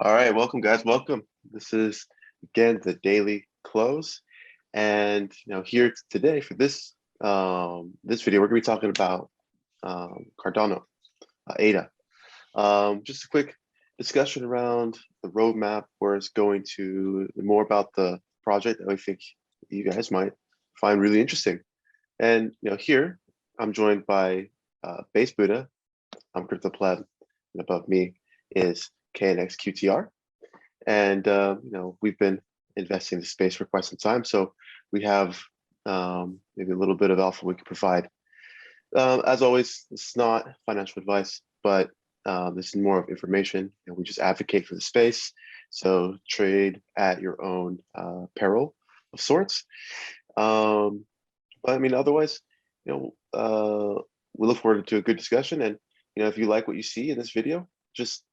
All right, welcome guys, welcome. This is again the daily close, and here today for this this video we're gonna be talking about Cardano ADA. Just a quick discussion around the roadmap, where it's going to more about the project that I think you guys might find really interesting. And here I'm joined by BASXD Buddha. I'm Crypto-pleb, and above me is knxqtr. And we've been investing in the space for quite some time, so we have maybe a little bit of alpha we can provide. As always, it's not financial advice, but this is more of information, and we just advocate for the space. So trade at your own peril of sorts. But I mean, otherwise, we look forward to a good discussion. And if you like what you see in this video, just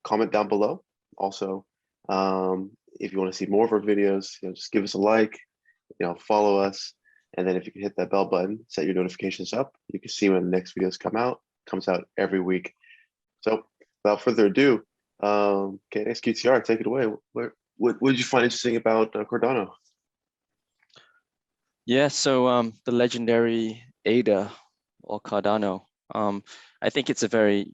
comment down below. Also, if you want to see more of our videos, just give us a like, follow us, and then if you can hit that bell button, set your notifications up, you can see when the next videos come out. Comes out every week. So without further ado, knxqtr, take it away. What did you find interesting about Cardano? Yeah, so the legendary ADA or Cardano, I think it's a very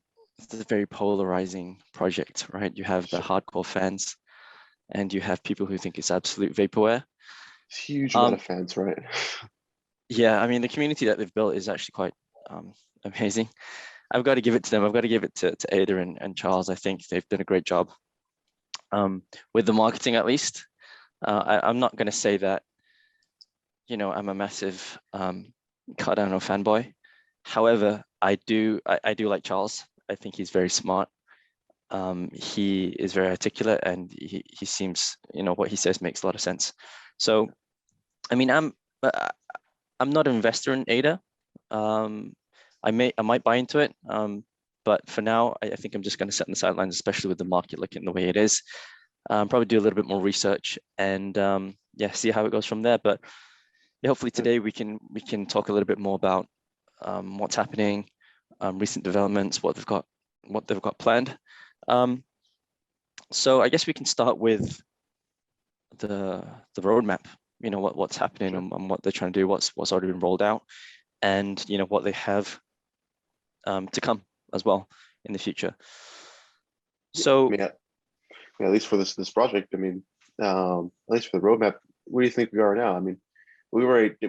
polarizing project, right? You have the hardcore fans, and you have people who think it's absolute vaporware. It's a huge amount of fans, right? Yeah, I mean, the community that they've built is actually quite amazing. I've got to give it to them. I've got to give it to Ada and Charles. I think they've done a great job with the marketing, at least. I'm not going to say that, I'm a massive Cardano fanboy. However, I do like Charles. I think he's very smart. He is very articulate, and he seems, what he says makes a lot of sense. So, I mean, I'm not an investor in ADA. I might buy into it, but for now, I think I'm just going to sit on the sidelines, especially with the market looking the way it is. Probably do a little bit more research and yeah, see how it goes from there. But yeah, hopefully today we can talk a little bit more about what's happening, recent developments, what they've got planned. So I guess we can start with the roadmap. What's happening. Sure. And what they're trying to do, what's already been rolled out, and what they have to come as well in the future. So yeah, at least for this project, I mean, at least for the roadmap, what do you think we are now? I mean, we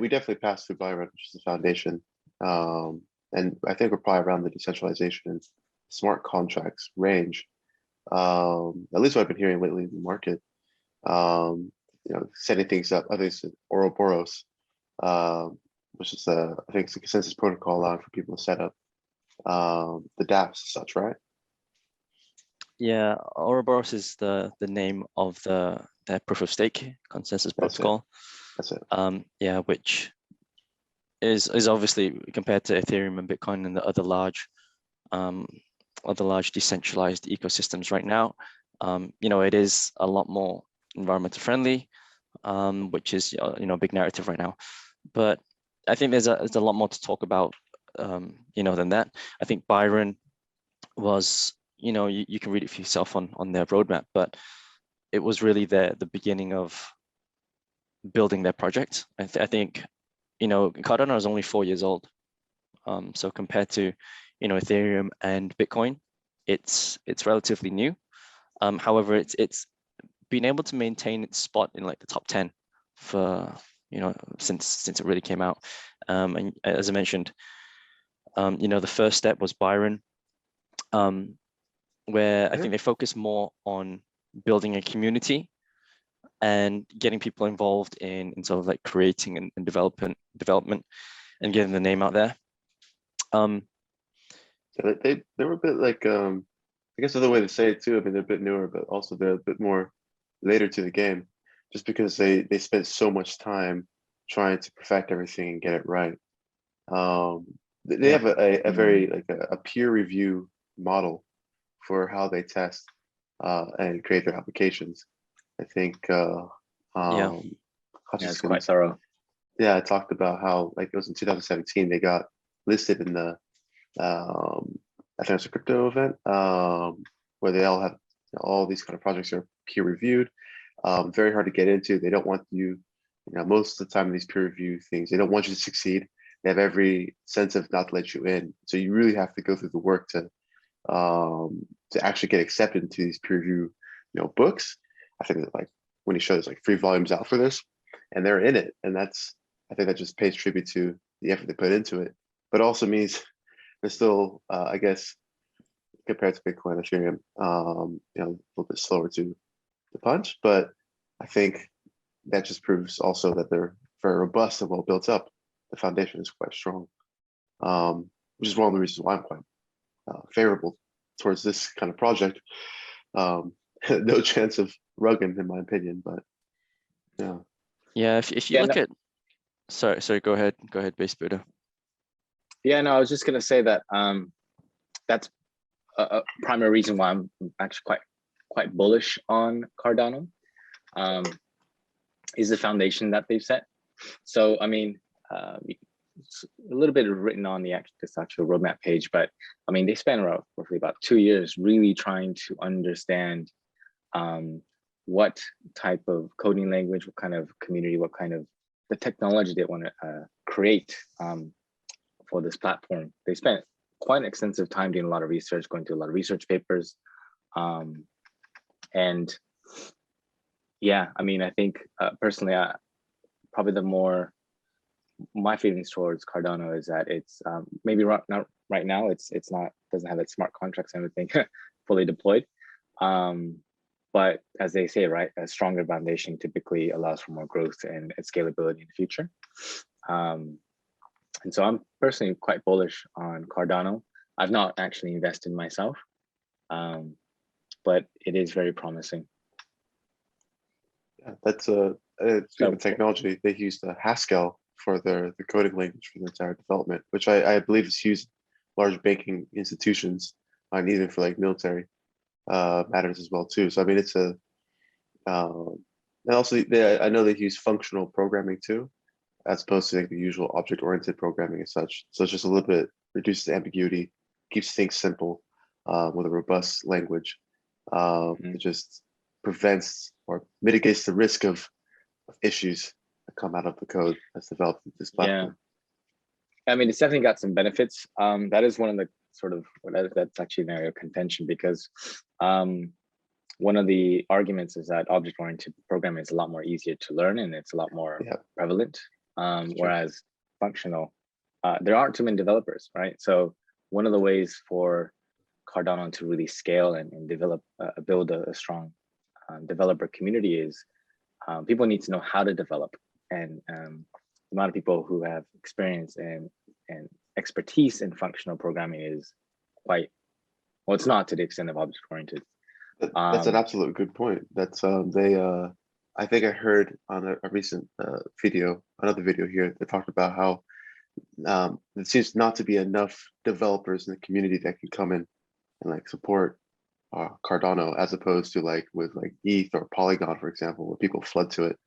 definitely passed through Byron, which is the foundation, and I think we're probably around the decentralization and smart contracts range. At least what I've been hearing lately in the market. Setting things up. I think it's Ouroboros, which is I think it's a consensus protocol allowing for people to set up the dApps and such, right? Yeah, Ouroboros is the name of their proof of stake consensus protocol. That's it. Yeah, which is obviously, compared to Ethereum and Bitcoin and the other large decentralized ecosystems right now, it is a lot more environmental friendly, which is a big narrative right now. But I think there's a lot more to talk about than that. I think Byron was, you can read it for yourself on their roadmap, but it was really the beginning of building their project. I think Cardano is only 4 years old, so compared to Ethereum and Bitcoin, it's relatively new. However, it's been able to maintain its spot in like the top 10 for since it really came out. And as I mentioned, the first step was Byron, where I think they focus more on building a community and getting people involved in sort of like creating and development and getting the name out there. So they were a bit like, I guess another way to say it too, I mean, they're a bit newer, but also they're a bit more later to the game, just because they spent so much time trying to perfect everything and get it right. They have a very like a peer review model for how they test and create their applications. I think it's quite thorough. Yeah, I talked about how, like, it was in 2017 they got listed in the I think it was a crypto event where they all have all these kind of projects are peer reviewed, very hard to get into. They don't want you, most of the time in these peer review things, they don't want you to succeed. They have every sense of not to let you in. So you really have to go through the work to actually get accepted into these peer review, books. I think that like when he shows like 3 volumes out for this, and they're in it, and I think that just pays tribute to the effort they put into it, but also means they're still, I guess, compared to Bitcoin, Ethereum, a little bit slower to punch. But I think that just proves also that they're very robust and well built up. The foundation is quite strong, which is one of the reasons why I'm quite favorable towards this kind of project. No chance of rugging, in my opinion, but yeah. Yeah, if you look at, sorry, go ahead, BASXD Buddha. Yeah, no, I was just gonna say that that's a primary reason why I'm actually quite bullish on Cardano, is the foundation that they've set. So I mean, a little bit written on this actual roadmap page, but I mean, they spent roughly about 2 years really trying to understand what type of coding language, what kind of community, what kind of the technology they want to create for this platform. They spent quite an extensive time doing a lot of research, going through a lot of research papers. And yeah, I mean, I think personally, probably my feelings towards Cardano is that it's maybe not right now, it's not, doesn't have its smart contracts and everything fully deployed. But as they say, right, a stronger foundation typically allows for more growth and scalability in the future. And so I'm personally quite bullish on Cardano. I've not actually invested myself, but it is very promising. Yeah, that's technology. They use the Haskell for the coding language for the entire development, which I believe is used in large banking institutions, and even for like military matters as well too. So I mean, it's and also I know they use functional programming too, as opposed to like the usual object-oriented programming and such. So it's just a little bit reduces the ambiguity, keeps things simple with a robust language. It just prevents or mitigates the risk of issues that come out of the code that's developed in this platform. Yeah, I mean, it's definitely got some benefits. That is one of the sort of, that's actually an area of contention, because one of the arguments is that object-oriented programming is a lot more easier to learn and it's a lot more prevalent. Whereas functional, there aren't too many developers, right? So one of the ways for Cardano to really scale and develop, build a strong developer community is people need to know how to develop, and the amount of people who have experience and expertise in functional programming is quite, well, it's not to the extent of object-oriented. That's an absolute good point. That's I think I heard on a recent another video here that talked about how it seems not to be enough developers in the community that can come in and like support Cardano, as opposed to like with like ETH or Polygon, for example, where people flood to it,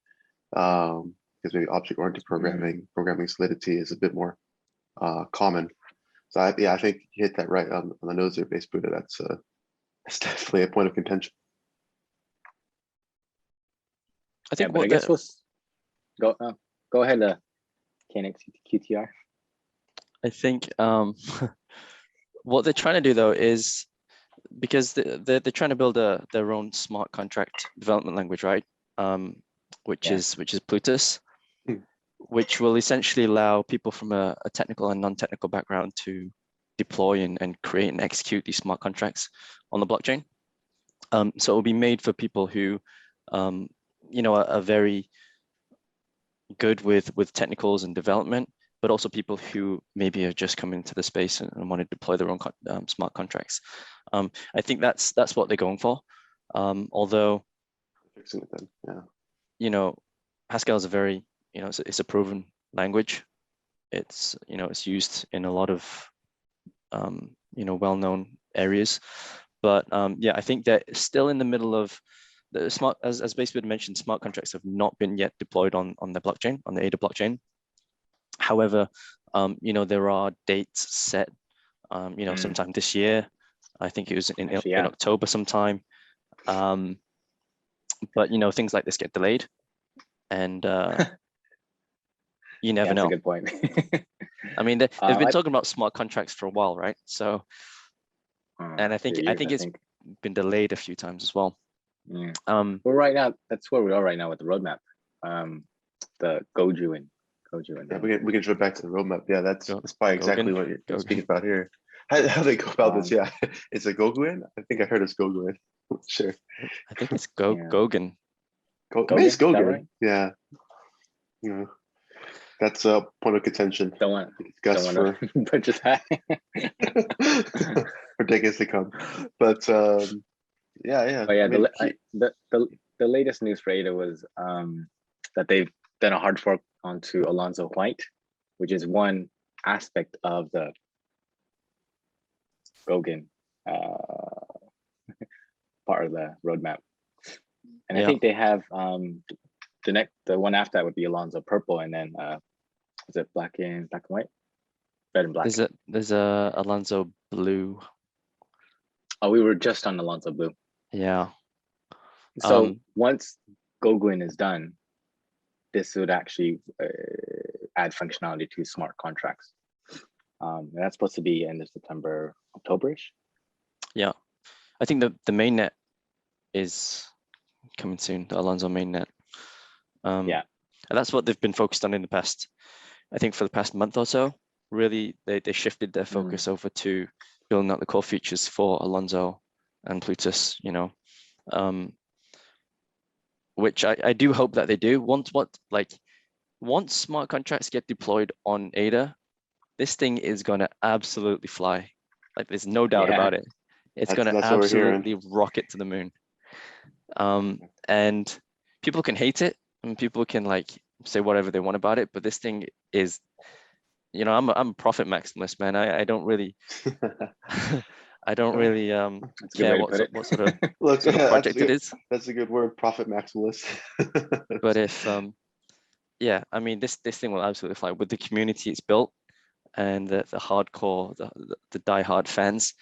because maybe object-oriented programming solidity is a bit more common. So I think you hit that right on the nose there, BASXD Buddha. That's definitely a point of contention. I think, I guess we'll go ahead, knxqtr. I think what they're trying to do though is, because they're trying to build their own smart contract development language, right? Which is Plutus, which will essentially allow people from a technical and non-technical background to deploy and create and execute these smart contracts on the blockchain. So it will be made for people who are very good with technicals and development, but also people who maybe are just coming into the space and want to deploy their own smart contracts. I think that's what they're going for. Although, Haskell is a very, it's a proven language. It's used in a lot of well-known areas. But yeah, I think they're still in the middle of the smart, as BASXD mentioned, smart contracts have not been yet deployed on the blockchain, on the ADA blockchain. However, there are dates set, sometime this year. I think it was in October sometime. But you know, things like this get delayed, and you never That's a know. good point. I mean, they've been talking about smart contracts for a while, right? So, and I think it's been delayed a few times as well. Yeah. Well, right now, that's where we are right now with the roadmap. The Goju. Yeah, we can jump back to the roadmap. Yeah, that's probably exactly what you're speaking about here. How they go about this? Yeah, it's a Goguin. I think I heard it's Goguin. Sure. I think it's Goguen. Maybe it's Goguen. Right? Yeah. Yeah. That's a point of contention. Don't want for purchase that for decades to come. But yeah. But yeah, I mean, the latest news for ADA was that they've done a hard fork onto Alonzo White, which is one aspect of the Goguen part of the roadmap. And I think they have the one after that would be Alonzo Purple, and then is it black and white? Red and black. There's a Alonzo Blue. Oh, we were just on Alonzo Blue. Yeah. So once Goguen is done, this would actually add functionality to smart contracts. And that's supposed to be end of September, October-ish. Yeah, I think the mainnet is coming soon. The Alonzo mainnet. Yeah, and that's what they've been focused on in the past. I think for the past month or so, really they shifted their focus over to building out the core features for Alonzo and Plutus. You know, which I do hope that they do. Once smart contracts get deployed on ADA, this thing is gonna absolutely fly. Like there's no doubt about it. It's gonna absolutely rocket to the moon. And people can hate it and people can like say whatever they want about it, but this thing is, you know, I'm a profit maximalist, man. I don't really I don't really care what sort of project it is. That's a good word, profit maximalist. But if yeah, I mean this thing will absolutely fly with the community it's built and the hardcore, the diehard fans.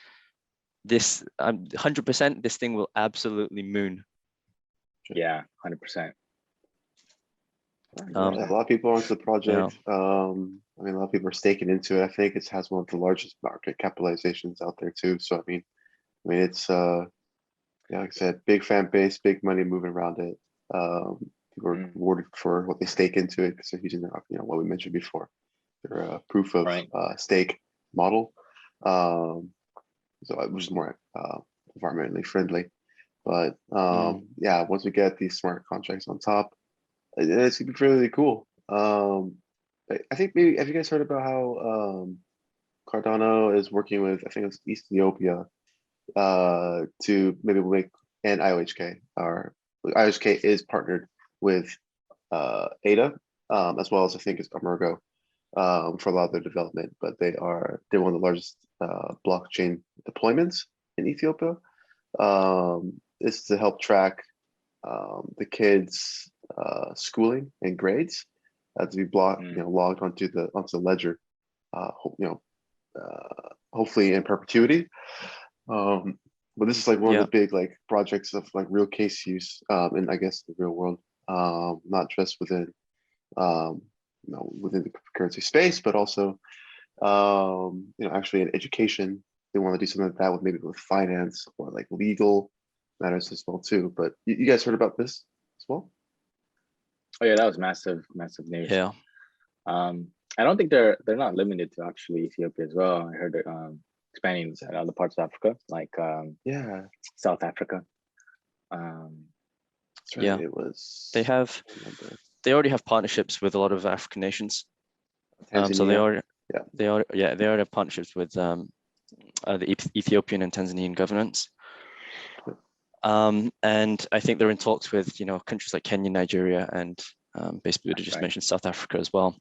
This 100%, this thing will absolutely moon. Yeah, 100%. A lot of people onto the project. Yeah. I mean, a lot of people are staking into it. I think it has one of the largest market capitalizations out there too. So I mean, it's yeah, like I said, big fan base, big money moving around it. People are rewarded for what they stake into it because they're using their, you know, what we mentioned before, their proof of stake model. So it was more environmentally friendly. But yeah, once we get these smart contracts on top, it's gonna be really cool. I think maybe, have you guys heard about how Cardano is working with, I think it's Ethiopia, to maybe make an IOHK, or IOHK is partnered with ADA, as well as I think it's Emergo for a lot of their development, but they're one of the largest blockchain deployments in Ethiopia. This is to help track the kids' schooling and grades to be logged onto the ledger, hopefully in perpetuity. But this is like one of the big like projects of like real case use in, I guess, the real world, not just within within the cryptocurrency space, but also actually in education. They want to do something like that with maybe with finance or like legal matters as well too. But you guys heard about this as well? Oh yeah, that was massive news. Yeah. I don't think they're not limited to actually Ethiopia as well. I heard it expanding in other parts of Africa, like South Africa. Yeah, it was. They already have partnerships with a lot of African nations. So they already have partnerships with the Ethiopian and Tanzanian governments. And I think they're in talks with countries like Kenya, Nigeria, and basically Buddha just mentioned South Africa as well.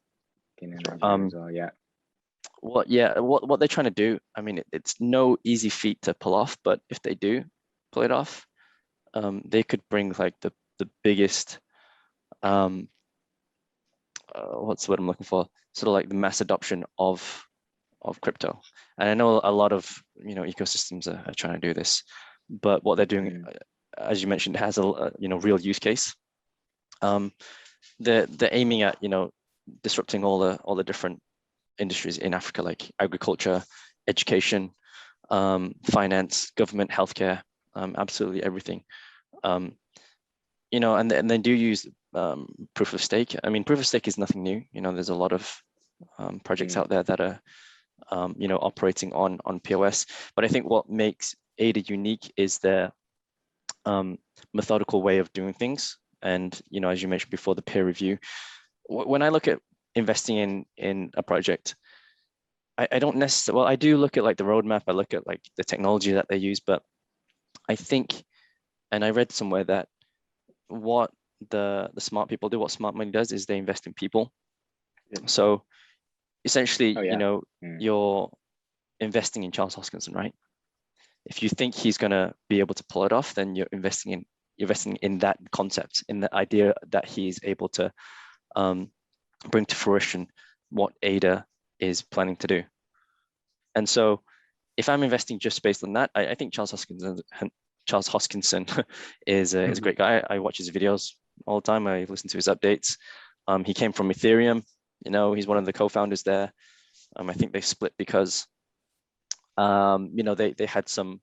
What they're trying to do, I mean, it's no easy feat to pull off, but if they do pull it off, they could bring like the biggest what's what I'm looking for, sort of like the mass adoption of crypto. And I know a lot of ecosystems are trying to do this, but what they're doing as you mentioned, has a real use case. They're aiming at disrupting all the different industries in Africa, like agriculture, education, finance, government, healthcare, absolutely everything. And they do use proof of stake. I mean, proof of stake is nothing new. There's a lot of projects out there that are operating on POS. But I think what makes ADA unique is their methodical way of doing things. And as you mentioned before, the peer review. When I look at investing in a project, I don't necessarily, well, I do look at like the roadmap, I look at like the technology that they use, but I think, and I read somewhere that what the smart people do, what smart money does, is they invest in people. Yeah. So essentially, you're investing in Charles Hoskinson, right? If you think he's going to be able to pull it off, then you're investing in that concept, in the idea that he's able to bring to fruition what ADA is planning to do. And so if I'm investing just based on that, I think Charles Hoskinson is a great guy. I watch his videos all the time. I listen to his updates. He came from Ethereum. He's one of the co-founders there. I think they split because they had some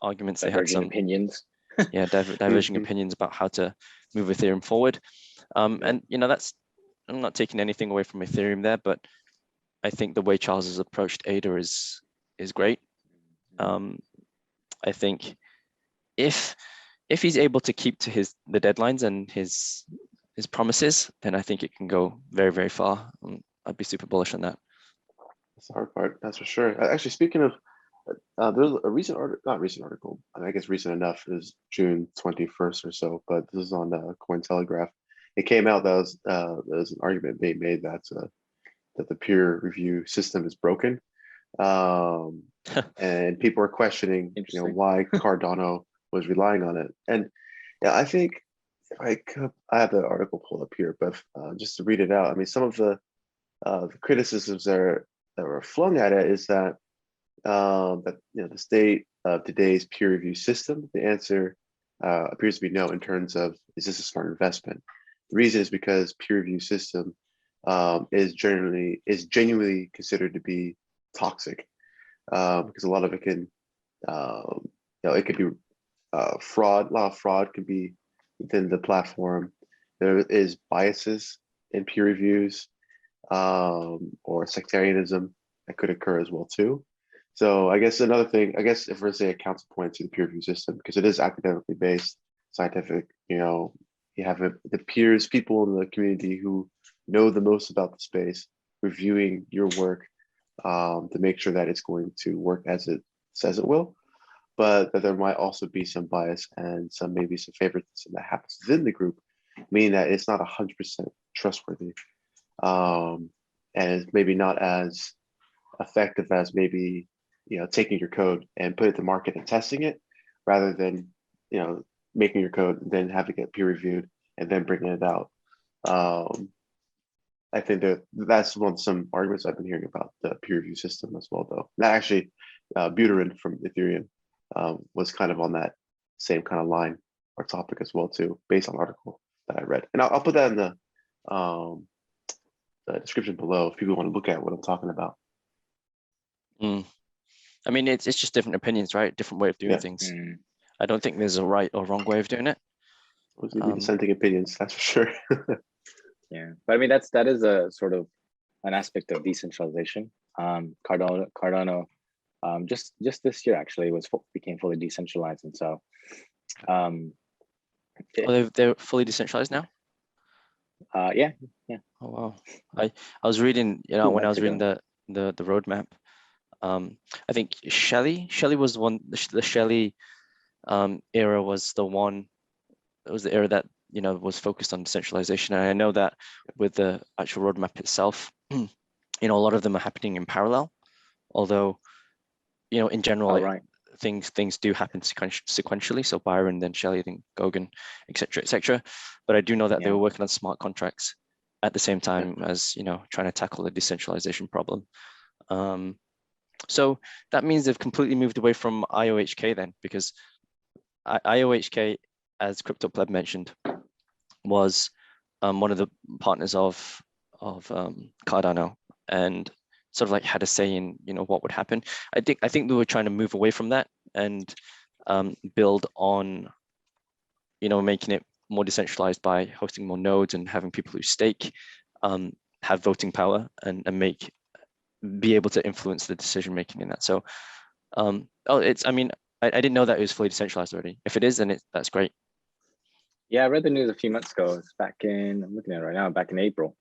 arguments. Diverging opinions. Yeah, diverging opinions about how to move Ethereum forward. And that's, I'm not taking anything away from Ethereum there, but I think the way Charles has approached ADA is great. I think if he's able to keep to the deadlines and his promises, then I think it can go very, very far. I'd be super bullish on that. That's the hard part, that's for sure. Actually, speaking of, there's a recent article, not recent article, I guess recent enough, is June 21st or so, but this is on Cointelegraph. It came out that there's an argument being made that the peer review system is broken, and people are questioning, why Cardano was relying on it. And yeah, I think I have the article pulled up here, but just to read it out, I mean, some of the criticisms that were flung at it is that the state of today's peer review system, the answer appears to be no in terms of, is this a smart investment? The reason is because peer review system is genuinely considered to be toxic, because a lot of it can, it could be fraud. A lot of fraud can be within the platform. There is biases in peer reviews, or sectarianism that could occur as well too. So I guess another thing, if we're to say a counterpoint to the peer review system, because it is academically based, scientific, you have the peers, people in the community who know the most about the space, reviewing your work to make sure that it's going to work as it says it will, but that there might also be some bias and maybe some favoritism that happens within the group, meaning that it's not 100% trustworthy, and it's maybe not as effective as maybe taking your code and put it to market and testing it, rather than making your code and then having it peer reviewed and then bringing it out. I think that's some arguments I've been hearing about the peer review system as well, though. And actually, Buterin from Ethereum was kind of on that same kind of line or topic as well too, based on an article that I read. And I'll put that in the description below if people want to look at what I'm talking about. I mean, it's just different opinions, right? Different way of doing things. I don't think there's a right or wrong way of doing it. Those would be dissenting opinions, that's for sure. Yeah, but I mean, that is a sort of an aspect of decentralization. Cardano, just this year actually became fully decentralized, and so they're fully decentralized now. Yeah. Oh wow! I was reading, when I was reading the roadmap. I think Shelley was one. The Shelley era was the one. It was the era that was focused on decentralization. And I know that with the actual roadmap itself, a lot of them are happening in parallel. Although, in general, things do happen sequentially. So Byron, then Shelley, then Gogan, etc., etc. But I do know that they were working on smart contracts at the same time as trying to tackle the decentralization problem. So that means they've completely moved away from IOHK then, because IOHK, as Crypto-pleb mentioned, was one of the partners of Cardano, and sort of like had a say in, you know, what would happen. I think they were trying to move away from that and build on, you know, making it more decentralized by hosting more nodes and having people who stake have voting power and be able to influence the decision making in that. So I mean, I didn't know that it was fully decentralized already. If it is, then that's great. Yeah, I read the news a few months ago. It's back in, I'm looking at it right now, back in April.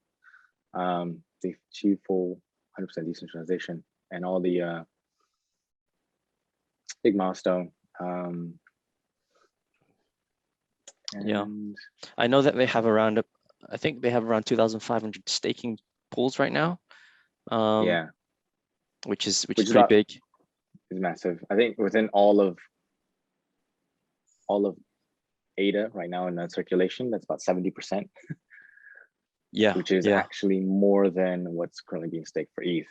They achieved full 100% decentralization and all the big milestone. Yeah, I know that they have around, I think they have around 2,500 staking pools right now. Yeah, which is pretty big. It's massive. I think within all of ADA right now in that circulation, that's about 70%. Yeah, which is actually more than what's currently being staked for ETH,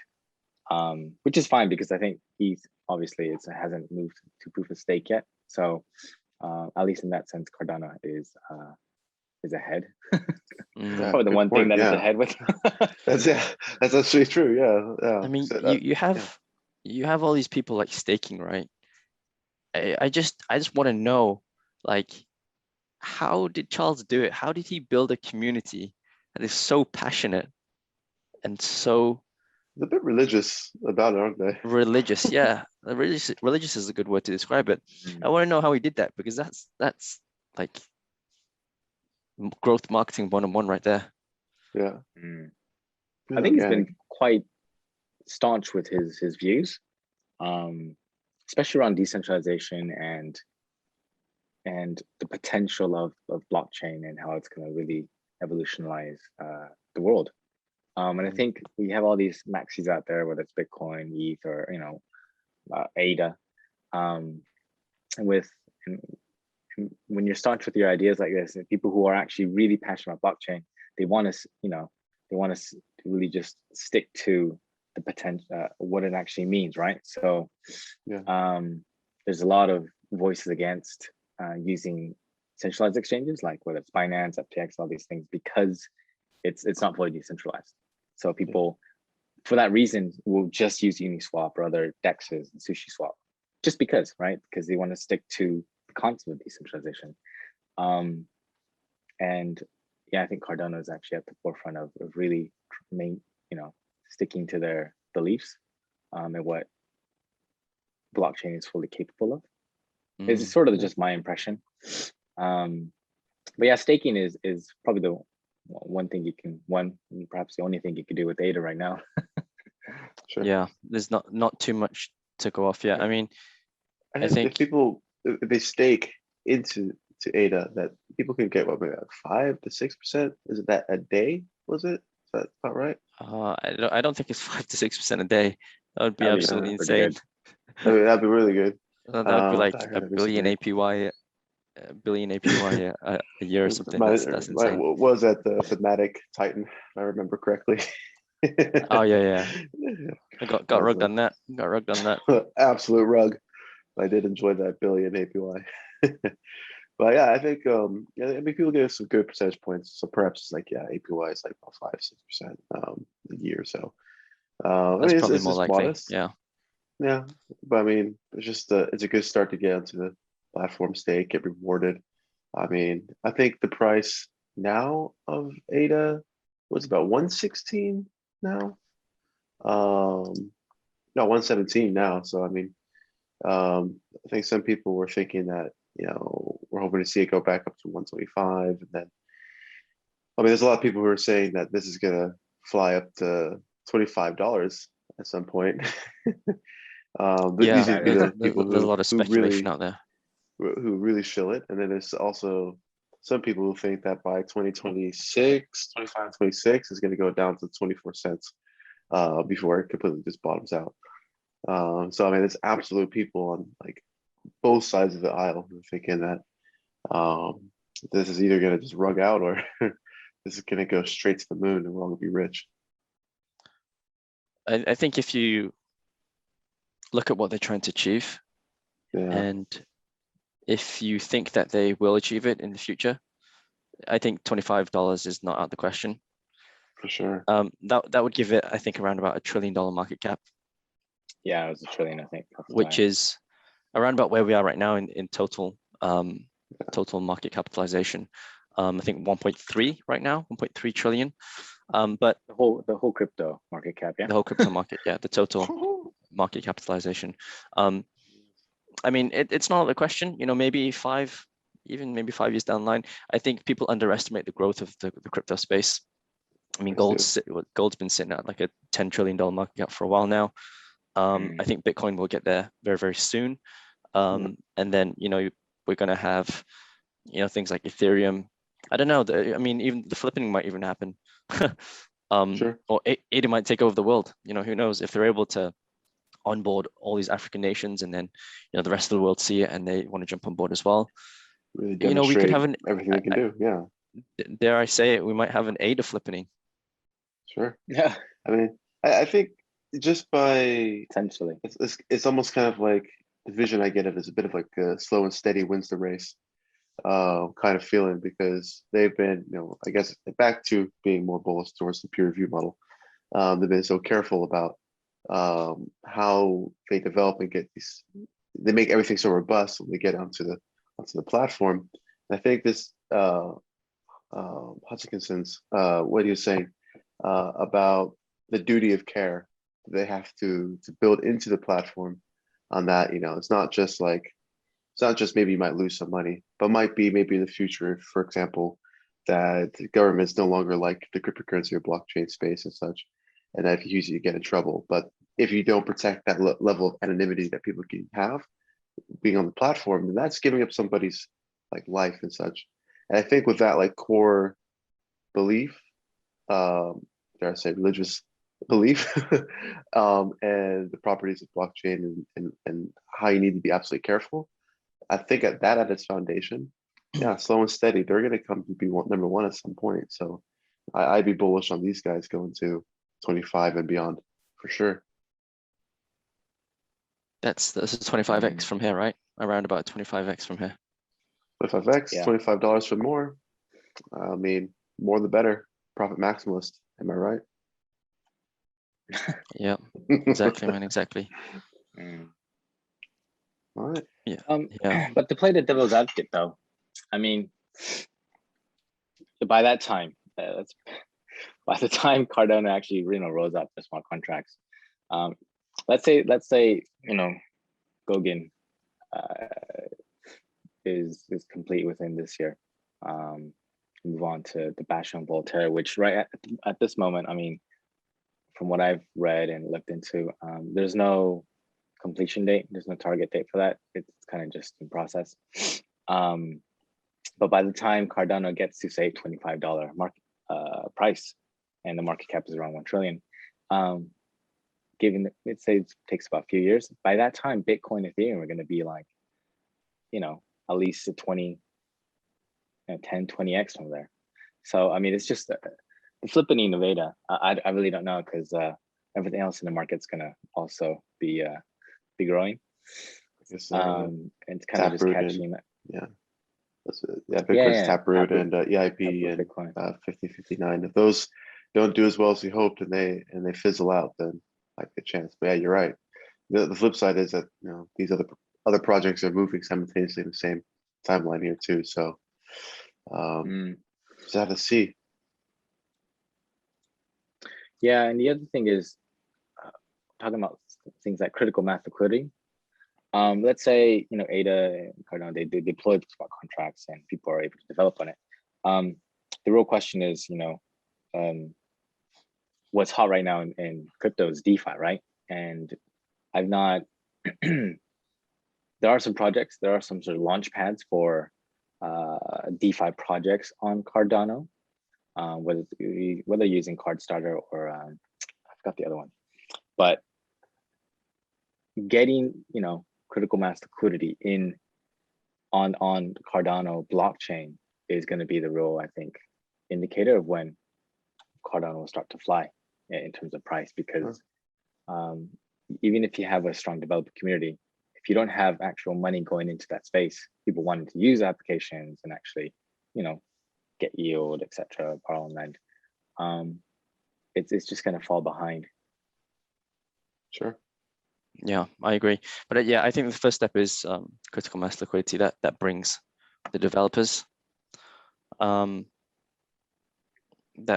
which is fine because I think ETH obviously hasn't moved to proof of stake yet. So at least in that sense, Cardano is ahead. Probably the one thing that is ahead with. That's actually true. Yeah. I mean, you have all these people like staking, right? I just want to know, like, how did Charles do it? How did he build a community that is so passionate and so a bit religious about it, aren't they? Religious, yeah. Religious is a good word to describe it. I want to know how he did that, because that's like growth marketing 101 right there. Yeah. I think he's been quite staunch with his views, especially around decentralization and the potential of blockchain and how it's going to really evolutionize the world. And I think we have all these maxis out there, whether it's Bitcoin, ETH, or ADA. And when you're staunch with your ideas like this, and people who are actually really passionate about blockchain, they want to really just stick to the potential, what it actually means, right? So there's a lot of voices against using centralized exchanges, like whether it's Binance, FTX, all these things, because it's not fully decentralized. So people, for that reason, will just use Uniswap or other DEXs and SushiSwap, just because, right? Because they want to stick to the concept of decentralization. And yeah, I think Cardano is actually at the forefront of really sticking to their beliefs and what blockchain is fully capable of. It's sort of just my impression. But yeah, staking is probably the one thing perhaps the only thing you can do with ADA right now. Sure. Yeah, there's not too much to go off yet. I mean, I think if they stake into ADA, that people can get what, maybe 5 to 6%. Is it that a day? Was it? Is that about right? I don't think it's 5 to 6% a day. That would be absolutely insane. I mean, that'd be really good. That would be like a billion APY. A billion APY a year or something. That's insane. What was that, the thematic Titan, if I remember correctly? Oh yeah. I got rugged on that. Absolute rug. I did enjoy that billion APY. But yeah, I think I mean, people give some good percentage points. So perhaps it's like APY is like about 5-6% a year or so. That's probably more likely. Modest. Yeah. Yeah, but I mean, it's a good start to get into the platform stake, get rewarded. I mean, I think the price now of ADA was about 116 now. No, 117 now. So I mean, I think some people were thinking that we're hoping to see it go back up to 125, and then I mean, there's a lot of people who are saying that this is gonna fly up to $25 at some point. There's a lot of speculation out there who really shill it, and then there's also some people who think that by 2026, 26 is going to go down to 24 cents before it completely just bottoms out. So I mean, there's absolute people on like both sides of the aisle who are thinking that this is either going to just rug out or this is going to go straight to the moon and we're all going to be rich. I think if you look at what they're trying to achieve. Yeah, And if you think that they will achieve it in the future, I think $25 is not out of the question. for sure. That would give it, I think, around about $1 trillion market cap, Yeah, it was $1 trillion, I think. which is around about where we are right now in total total market capitalization. I think 1.3 right now, 1.3 trillion. But the whole crypto market cap, yeah. the whole crypto market, yeah, the total market capitalization. I mean, it's not a question, you know, maybe maybe 5 years down the line, I think people underestimate the growth of the crypto space. I mean, gold's been sitting at like a $10 trillion market cap for a while now. I think Bitcoin will get there very, very soon. And then, you know, we're going to have, you know, things like Ethereum. I don't know. I mean, even the flipping might even happen. Sure. Or ADA might take over the world. You know, who knows if they're able to onboard all these African nations, and then, you know, the rest of the world see it and they want to jump on board as well. Really You know, we could have everything they can do. Yeah. Dare I say it, we might have an ADA flippening. Sure. Yeah, I mean, I think just by potentially. it's almost kind of like the vision I get of it is a bit of like a slow and steady wins the race kind of feeling, because they've been, you know, I guess back to being more bullish towards the peer review model. They've been so careful about how they develop and get these. They make everything so robust when they get onto the platform. And I think this Hutchinson's what he was saying about the duty of care they have to build into the platform, on that, you know, it's not just maybe you might lose some money, but might be maybe in the future, for example, that governments no longer like the cryptocurrency or blockchain space and such, and that if you use it, you get in trouble. But if you don't protect that level of anonymity that people can have being on the platform, then that's giving up somebody's like life and such. And I think with that like core belief, dare I say religious belief, and the properties of blockchain and how you need to be absolutely careful, I think at its foundation, yeah, slow and steady, they're going to come to be number one at some point. So I'd be bullish on these guys going to 25 and beyond for sure. This is 25x from here, right? Around about 25x from here. 25x, Yeah. $25 for more. I mean, more the better. Profit maximalist. Am I right? Yeah, exactly, man, exactly. All right. Yeah. Yeah. But to play the devil's advocate, though, I mean, by that time, by the time Cardano actually, you know, rolls out the smart contracts, let's say, you know, Goguen is complete within this year. Move on to the Bastion Voltaire, which right at this moment, I mean, from what I've read and looked into, there's no completion date. There's no target date for that. It's kind of just in process. But by the time Cardano gets to say $25 market price, and the market cap is around 1 trillion, given that it takes about a few years, by that time, Bitcoin, Ethereum are going to be like, you know, at least a 10, 20x from there. So, I mean, it's just the flipping of ADA. I really don't know, because everything else in the market's going to also be growing. And it's kind of just catching. Yeah. Bitcoin's Taproot and EIP and Bitcoin. 5059. If those don't do as well as we hoped and they fizzle out, then like a chance. But yeah, you're right. The flip side is that, you know, these other projects are moving simultaneously in the same timeline here too. So just have to see. Yeah, and the other thing is talking about things like critical mass liquidity. Let's say, you know, ADA and Cardano, they deploy smart contracts and people are able to develop on it. The real question is, you know, what's hot right now in crypto is DeFi, right? And I've not, there are some projects, there are some sort of launch pads for DeFi projects on Cardano, whether using CardStarter or I forgot the other one, but getting, you know, critical mass liquidity on Cardano blockchain is going to be the real, I think, indicator of when Cardano will start to fly in terms of price, because even if you have a strong developer community, if you don't have actual money going into that space, people wanting to use applications and actually, you know, get yield, etc., borrow and lend, it's just going to fall behind. Sure. Yeah, I agree. But yeah, I think the first step is critical mass liquidity that brings the developers, that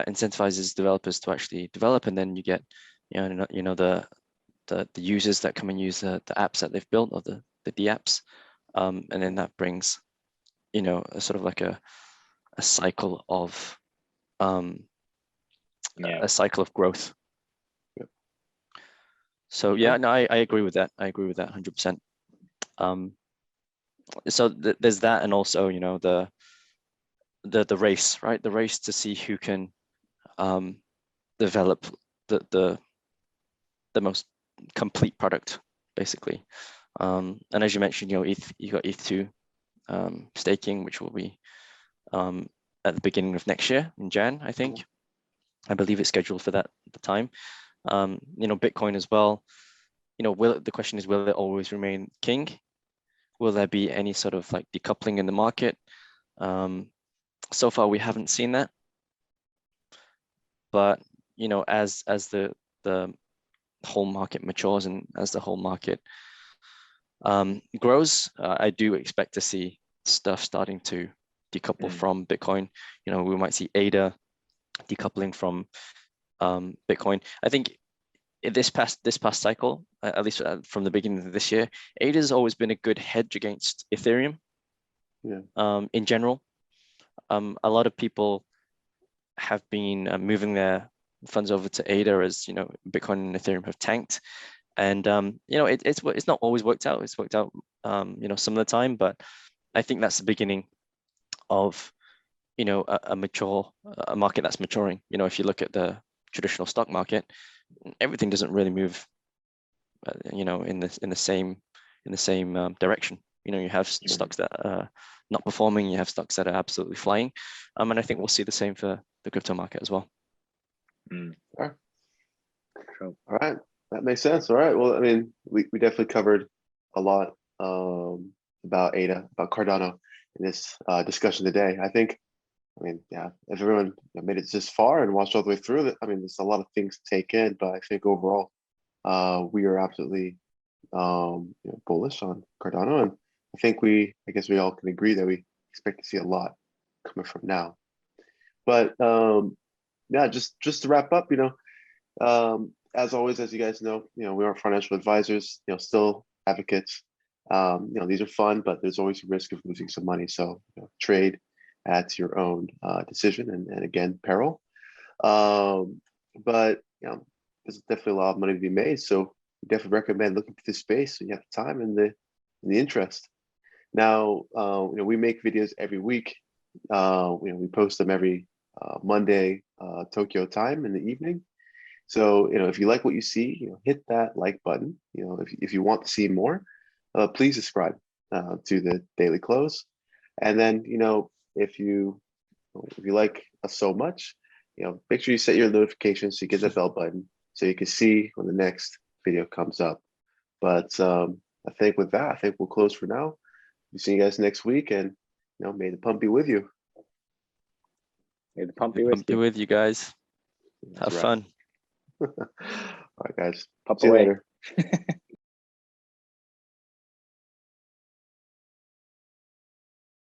incentivizes developers to actually develop, and then you get, the users that come and use the apps that they've built, or the apps, and then that brings, a sort of like a cycle of a cycle of growth. Yep. So yeah, no, I agree with that. I agree with that 100%. So there's that, and also, the race, right? The race to see who can develop the most complete product, basically. And as you mentioned, you got ETH2 staking, which will be at the beginning of next year in Jan, I think. I believe it's scheduled for that at the time. Bitcoin as well. The question is, will it always remain king? Will there be any sort of like decoupling in the market? So far, we haven't seen that. But as the whole market matures, and as the whole market grows, I do expect to see stuff starting to decouple from Bitcoin. We might see ADA decoupling from Bitcoin. I think this past cycle, at least from the beginning of this year, ADA has always been a good hedge against Ethereum. Yeah. In general, a lot of people have been moving their funds over to ADA as Bitcoin and Ethereum have tanked, and it's not always worked out. It's worked out some of the time, but I think that's the beginning of a market that's maturing. If you look at the traditional stock market, everything doesn't really move in the same direction. You have stocks that are not performing, you have stocks that are absolutely flying, and I think we'll see the same for the crypto market as well. All right, that makes sense. All right, well, I mean, we definitely covered a lot about ADA, about Cardano in this discussion today. Yeah, if everyone made it this far and watched all the way through it, I mean, there's a lot of things to take in, but I think overall, we are absolutely bullish on Cardano, and I guess we all can agree that we expect to see a lot coming from now. But yeah, just to wrap up, as always, as you guys know, we aren't financial advisors, still advocates. These are fun, but there's always a risk of losing some money. So trade at your own decision, and again, peril. But there's definitely a lot of money to be made. So we definitely recommend looking to this space when you have the time and the interest. Now, we make videos every week. We post them every Monday, Tokyo time in the evening. So, if you like what you see, hit that like button. If you want to see more, please subscribe to the Daily Close. And then, if you like us so much, make sure you set your notifications so you get the bell button so you can see when the next video comes up. But I think with that, I think we'll close for now. We'll see you guys next week, and may the pump be with you. May the pump be with you guys. Have fun. All right, guys. Pump See you away. later.